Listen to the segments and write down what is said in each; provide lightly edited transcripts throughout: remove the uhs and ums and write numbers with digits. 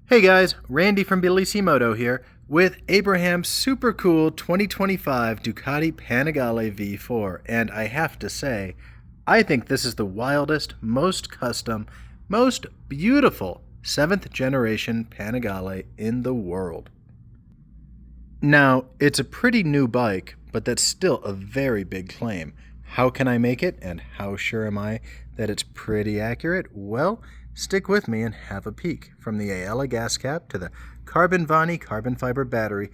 Hey guys, Randy from BellissiMoto here with Abraham's super cool 2025 Ducati Panigale V4, and I have to say, I think this is the wildest, most custom, most beautiful 7th generation Panigale in the world. Now, it's a pretty new bike, but that's still a very big claim. How can I make it, and how sure am I that it's pretty accurate? Well, stick with me and have a peek. From the Ayala gas cap to the Carbon Vani carbon fiber battery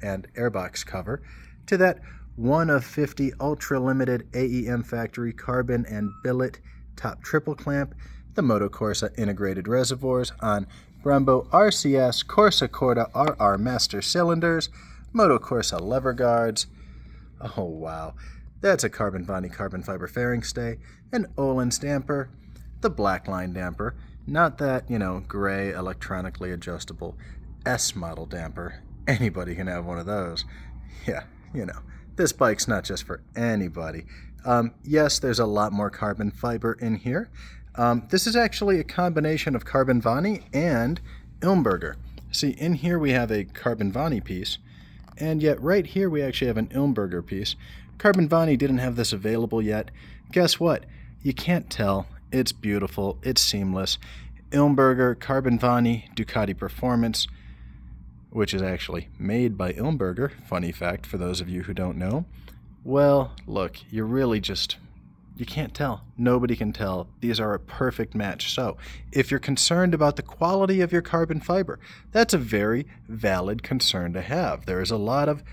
and airbox cover to that 1 of 50 ultra limited AEM factory carbon and billet top triple clamp, the Moto Corsa integrated reservoirs on Brembo RCS Corsa Corda RR master cylinders, Moto Corsa lever guards. Oh wow, that's a Carbon Vani carbon fiber fairing stay, an Öhlins damper, the Blackline damper, not that, gray electronically adjustable S model damper. Anybody can have one of those. Yeah, this bike's not just for anybody. Yes, there's a lot more carbon fiber in here. This is actually a combination of Carbon Vani and Ilmberger. See, in here we have a Carbon Vani piece, and yet right here we actually have an Ilmberger piece. Carbon Vani didn't have this available yet. Guess what? You can't tell. It's beautiful. It's seamless. Ilmberger, Carbon Vani, Ducati Performance, which is actually made by Ilmberger. Funny fact for those of you who don't know. Well, look, you can't tell. Nobody can tell. These are a perfect match. So, if you're concerned about the quality of your carbon fiber, that's a very valid concern to have. There is a lot of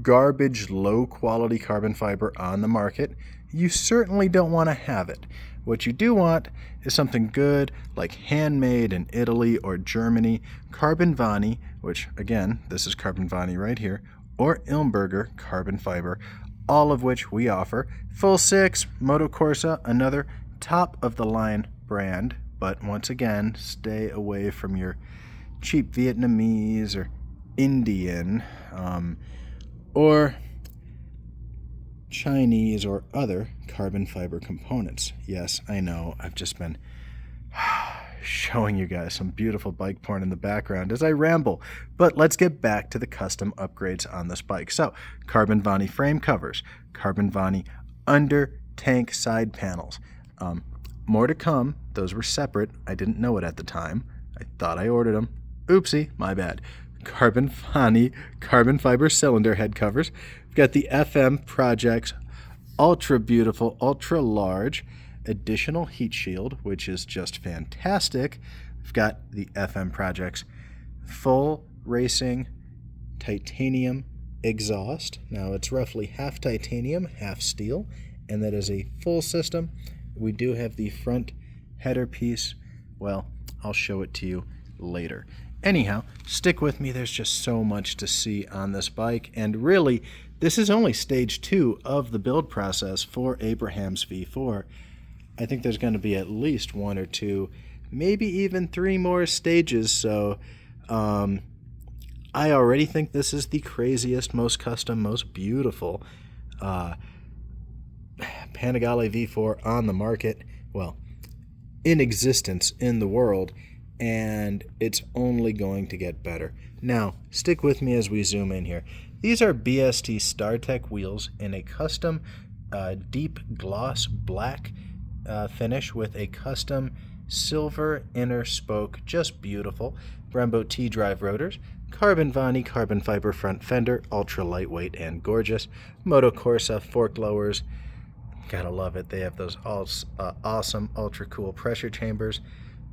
garbage, low-quality carbon fiber on the market. You certainly don't want to have it. What you do want is something good, like handmade in Italy or Germany, Carbon Vani, which, again, this is Carbon Vani right here, or Ilmberger carbon fiber, all of which we offer. Full 6, Moto Corsa, another top-of-the-line brand, but once again, stay away from your cheap Vietnamese or Indian, or Chinese or other carbon fiber components. Yes, I know, I've just been showing you guys some beautiful bike porn in the background as I ramble, but let's get back to the custom upgrades on this bike. So, Carbon Vani frame covers, Carbon Vani under tank side panels. More to come. Those were separate. I didn't know it at the time. I thought I ordered them. Oopsie, my bad. Carbon Vani carbon fiber cylinder head covers. We've got the FM Projects ultra beautiful, ultra large additional heat shield, which is just fantastic. We've got the FM Projects full racing titanium exhaust. Now it's roughly half titanium, half steel, and that is a full system. We do have the front header piece. Well, I'll show it to you later. Anyhow, stick with me. There's just so much to see on this bike, and really, this is only stage 2 of the build process for Abraham's V4. I think there's going to be at least 1 or 2, maybe even 3 more stages, so I already think this is the craziest, most custom, most beautiful Panigale V4 on the market, well, in existence in the world, and it's only going to get better. Now, stick with me as we zoom in here. These are BST StarTech wheels in a custom deep gloss black finish with a custom silver inner spoke, just beautiful. Brembo T-drive rotors, Carbon Vani carbon fiber front fender, ultra lightweight and gorgeous. Moto Corsa fork lowers, gotta love it. They have those awesome ultra cool pressure chambers.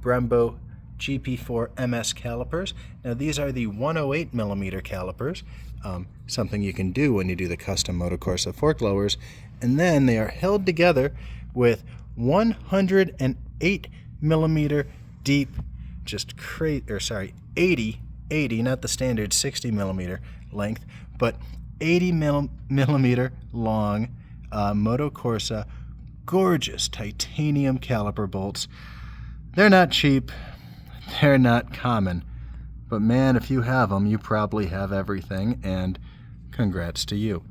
Brembo GP4 MS calipers. Now these are the 108 millimeter calipers, something you can do when you do the custom Moto Corsa fork lowers, and then they are held together with 108 millimeter deep, 80, not the standard 60 millimeter length, but 80 millimeter long Moto Corsa gorgeous titanium caliper bolts. They're not cheap. They're not common, but man, if you have them, you probably have everything, and congrats to you.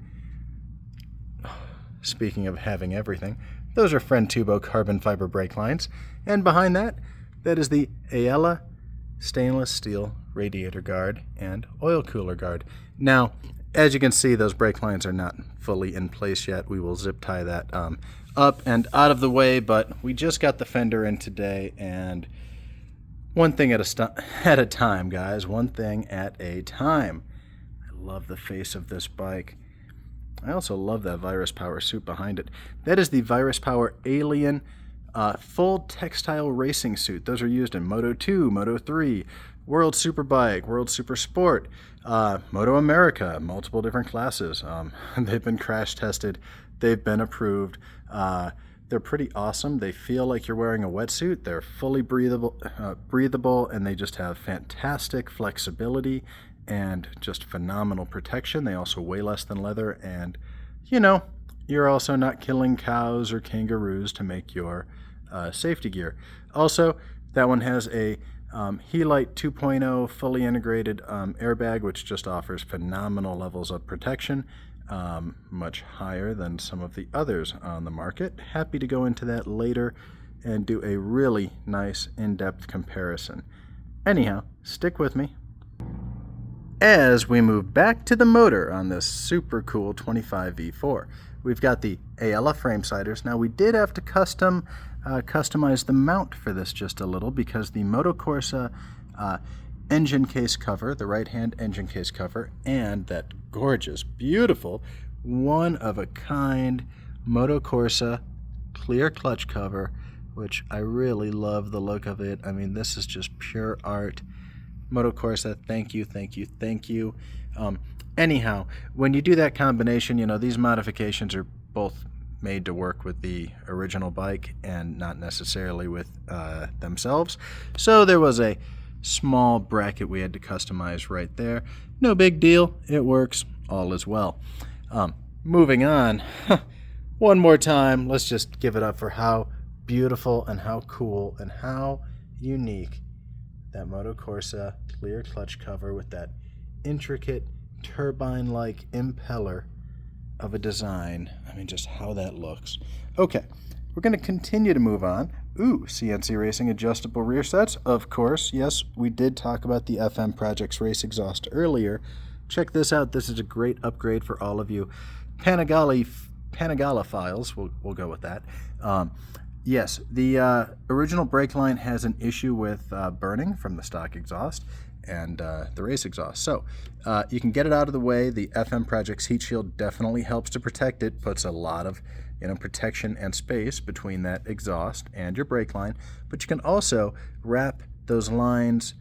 Speaking of having everything, those are Friend Tubo carbon fiber brake lines, and behind that, that is the Ayala stainless steel radiator guard and oil cooler guard. Now, as you can see, those brake lines are not fully in place yet. We will zip tie that up and out of the way, but we just got the fender in today, and one thing at a time, guys. One thing at a time. I love the face of this bike. I also love that Virus Power suit behind it. That is the Virus Power Alien full textile racing suit. Those are used in Moto 2, Moto 3, World Superbike, World Super Sport, Moto America, multiple different classes. They've been crash tested. They've been approved. They're pretty awesome. They feel like you're wearing a wetsuit. They're fully breathable, and they just have fantastic flexibility and just phenomenal protection. They also weigh less than leather, and you're also not killing cows or kangaroos to make your safety gear. Also, that one has a Helite 2.0 fully integrated airbag, which just offers phenomenal levels of protection, much higher than some of the others on the market. Happy to go into that later and do a really nice in-depth comparison. Anyhow, stick with me as we move back to the motor on this super cool 25 V4. We've got the Ayala frame siders. Now, we did have to customize the mount for this just a little, because the Moto Corsa engine case cover, the right-hand engine case cover, and that gorgeous, beautiful, one-of-a-kind Moto Corsa clear clutch cover, which I really love the look of it. I mean, this is just pure art. Moto Corsa, thank you, thank you, thank you. Anyhow, when you do that combination, these modifications are both made to work with the original bike and not necessarily with themselves. So there was a small bracket we had to customize right there. No big deal. It works. All is well. Moving on. One more time. Let's just give it up for how beautiful and how cool and how unique that Moto Corsa clear clutch cover with that intricate turbine-like impeller of a design. I mean, just how that looks. Okay, we're going to continue to move on. Ooh, CNC Racing adjustable rear sets. Of course, yes, we did talk about the FM Projects race exhaust earlier. Check this out. This is a great upgrade for all of you Panigale files. We'll go with that. Yes, the original brake line has an issue with burning from the stock exhaust and the race exhaust. So you can get it out of the way. The FM Projects heat shield definitely helps to protect it, puts a lot of protection and space between that exhaust and your brake line. But you can also wrap those lines,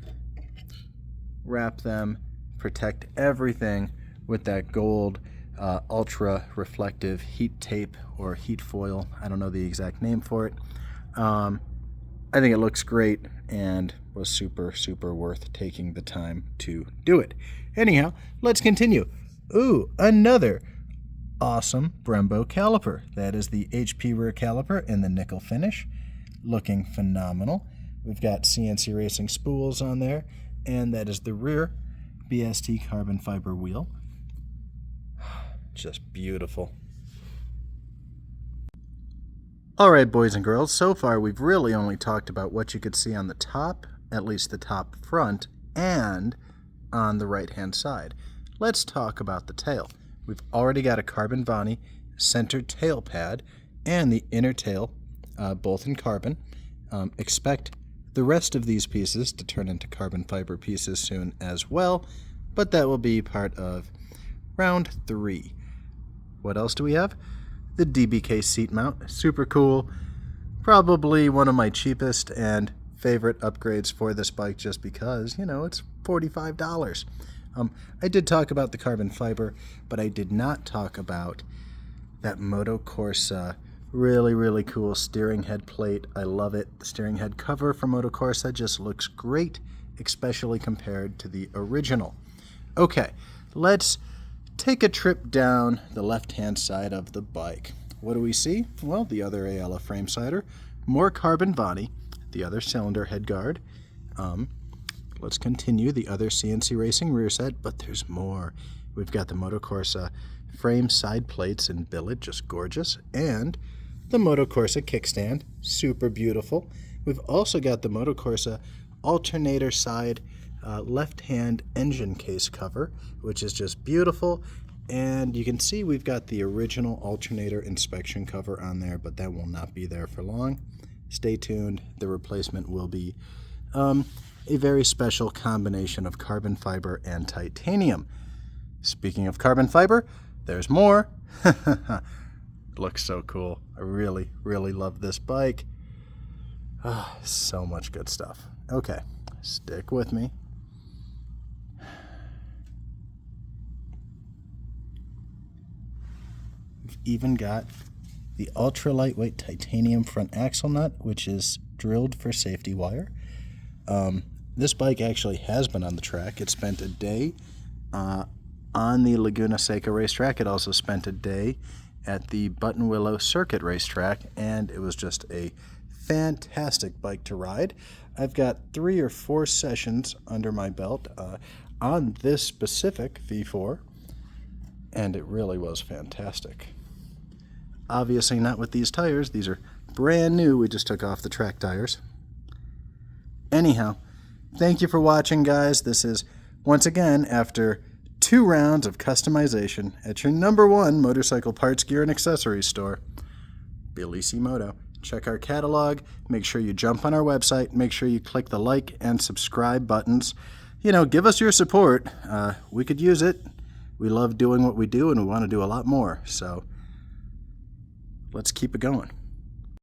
wrap them, protect everything with that gold ultra reflective heat tape or heat foil. I don't know the exact name for it. I think it looks great and was super, super worth taking the time to do it. Anyhow, let's continue. Ooh, another awesome Brembo caliper. That is the HP rear caliper in the nickel finish. Looking phenomenal. We've got CNC Racing spools on there, and that is the rear BST carbon fiber wheel. Just beautiful. Alright, boys and girls, so far we've really only talked about what you could see on the top, at least the top front, and on the right-hand side. Let's talk about the tail. We've already got a carbon Vani centered tail pad and the inner tail, both in carbon. Expect the rest of these pieces to turn into carbon fiber pieces soon as well, but that will be part of round 3. What else do we have? The DBK seat mount, super cool. Probably one of my cheapest and favorite upgrades for this bike, just because, it's $45. I did talk about the carbon fiber, but I did not talk about that Moto Corsa really, really cool steering head plate. I love it. The steering head cover for Moto Corsa just looks great, especially compared to the original. Okay, let's take a trip down the left-hand side of the bike. What do we see? Well, the other Ayala frame sider, more carbon body, the other cylinder head guard. Let's continue the other CNC Racing rear set, but there's more. We've got the Moto Corsa frame side plates in billet, just gorgeous, and the Moto Corsa kickstand, super beautiful. We've also got the Moto Corsa alternator side left-hand engine case cover, which is just beautiful. And you can see we've got the original alternator inspection cover on there, but that will not be there for long. Stay tuned. The replacement will be a very special combination of carbon fiber and titanium. Speaking of carbon fiber, there's more. Looks so cool. I really, really love this bike. So much good stuff. Okay, stick with me. We've even got the ultra lightweight titanium front axle nut, which is drilled for safety wire. This bike actually has been on the track. It spent a day on the Laguna Seca racetrack. It also spent a day at the Buttonwillow Circuit racetrack, and it was just a fantastic bike to ride. I've got 3 or 4 sessions under my belt on this specific V4, and it really was fantastic. Obviously not with these tires. These are brand new. We just took off the track tires. Anyhow, thank you for watching, guys. This is, once again, after 2 rounds of customization at your #1 motorcycle parts, gear, and accessories store, BellissiMoto. Check our catalog. Make sure you jump on our website. Make sure you click the like and subscribe buttons. You know, give us your support. We could use it. We love doing what we do, and we want to do a lot more. So let's keep it going.